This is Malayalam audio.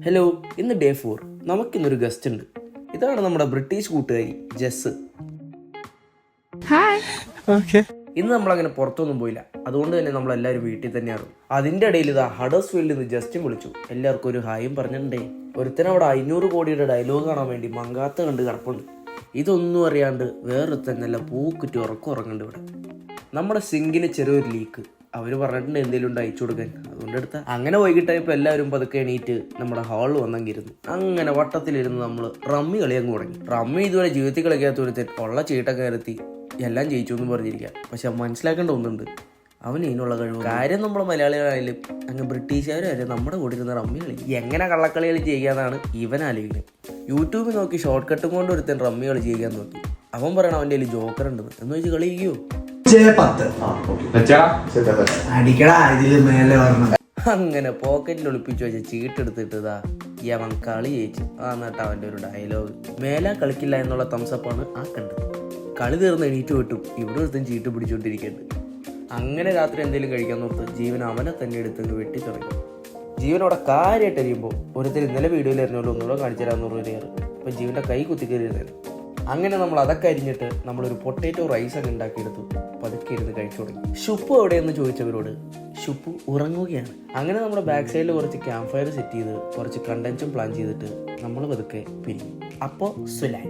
ഹലോ, ഇന്ന് ഡേ 4. നമുക്കിന്നൊരു ഗസ്റ്റ് ഉണ്ട്. ഇതാണ് നമ്മുടെ ബ്രിട്ടീഷ് കൂട്ടുകാരി ജെസ്. ഇന്ന് നമ്മളങ്ങനെ പുറത്തൊന്നും പോയില്ല, അതുകൊണ്ട് തന്നെ നമ്മളെല്ലാവരും വീട്ടിൽ തന്നെയാണ്. അതിൻ്റെ ഇടയിൽ ഇതാ ഹഡേഴ്സ്ഫീൽഡിൽ നിന്ന് ജസ്റ്റും വിളിച്ചു. എല്ലാവർക്കും ഒരു ഹായും പറഞ്ഞിട്ടുണ്ടേ. ഒരുത്തനവിടെ 500 കോടിയുടെ ഡയലോഗ് കാണാൻ വേണ്ടി മങ്കാത്ത കണ്ട് കിടപ്പുണ്ട്. ഇതൊന്നും അറിയാണ്ട് വേറൊരുത്തൻ നല്ല പൂക്കുറ്റി ഉറങ്ങുന്നുണ്ട് ഇവിടെ. നമ്മുടെ സിങ്കിൽ ചെറിയൊരു ലീക്ക്. അവർ പറഞ്ഞിട്ടുണ്ട് എന്തെങ്കിലും ഉണ്ട് അയച്ചു കൊടുക്കാൻ, അതുകൊണ്ട് എടുത്താൽ അങ്ങനെ വൈകിട്ടായപ്പോൾ എല്ലാവരും പതുക്കെ എണീറ്റ് നമ്മുടെ ഹാളിൽ വന്നെങ്കിരുന്നു. അങ്ങനെ വട്ടത്തിലിരുന്ന് നമ്മൾ റമ്മി കളി അങ്ങ് തുടങ്ങി. റമ്മി ഇതുവരെ ജീവിതത്തിൽ കളിക്കാത്ത ഒരുത്തൻ ഉള്ള ചീട്ടൊക്കെ കയറ്റി എല്ലാം ജയിച്ചു എന്ന് പറഞ്ഞിരിക്കുക. പക്ഷെ മനസ്സിലാക്കേണ്ട ഒന്നുണ്ട്, അവന് ഇതിനുള്ള കഴിവ്. കാര്യം നമ്മുടെ മലയാളികളായാലും അങ്ങ് ബ്രിട്ടീഷുകാരായാലും നമ്മുടെ കൂടെ ഇരുന്ന റമ്മി കളി എങ്ങനെ കള്ളക്കളി കളി ചെയ്യാന്നാണ് ഇവൻ ആലോചിക്കുന്നത്. യൂട്യൂബിൽ നോക്കി ഷോർട്ട് കട്ടും കൊണ്ട് ഒരുത്തൻ റമ്മി കളി ചെയ്യാൻ നോക്കി. അവൻ പറയണം അവൻ്റെ കയ്യിൽ ജോക്കർ ഉണ്ടെന്ന്. എന്ന് വെച്ച് കളി ചെയ്യോ? അങ്ങനെ പോക്കറ്റിൽ ഒളിപ്പിച്ചു വെച്ച ചീട്ടെടുത്തിട്ടതാ അവൻ കളി ജയിച്ചു. എന്നിട്ട് അവൻ്റെ ഒരു ഡയലോഗ്, മേലാ കളിക്കില്ല എന്നുള്ള തംസപ്പാണ് ആ കണ്ടത്. കളി തീർന്ന് എണീറ്റ് വിട്ടും ഇവിടെ ഒരുത്തും ചീട്ട് പിടിച്ചോണ്ടിരിക്കുന്നുണ്ട്. അങ്ങനെ രാത്രി എന്തെങ്കിലും കഴിക്കാൻ നോർത്ത് ജീവൻ അവനെ തന്നെ എടുത്ത് വെട്ടി തുടങ്ങി. ജീവനോടെ കാര്യമായിട്ട് എറിയുമ്പോൾ ഒരുത്തർ ഇന്നലെ വീഡിയോയിൽ എറിഞ്ഞോളൂ ഒന്നുകൂടെ കാണിച്ചു തരാമെന്ന് പറയുകയാണ്. അപ്പം ജീവൻ്റെ കൈ കുത്തിക്കയറിയതായിരുന്നു. അങ്ങനെ നമ്മൾ അതൊക്കെ അരിഞ്ഞിട്ട് നമ്മളൊരു പൊട്ടേറ്റോ റൈസ് ഒക്കെ ഉണ്ടാക്കിയെടുത്തു. പതുക്കെ ഇരുന്ന് കഴിച്ചു തുടങ്ങി. ഷുപ്പു എവിടെയെന്ന് ചോദിച്ചവരോട് ഷുപ്പു ഉറങ്ങുകയാണ്. അങ്ങനെ നമ്മുടെ ബാക്ക് സൈഡിൽ കുറച്ച് ക്യാമ്പ് ഫയർ സെറ്റ് ചെയ്ത് കുറച്ച് കണ്ടൻസും പ്ലാൻ ചെയ്തിട്ട് നമ്മൾ പതുക്കെ പിരിഞ്ഞു. അപ്പോൾ സുലാൻ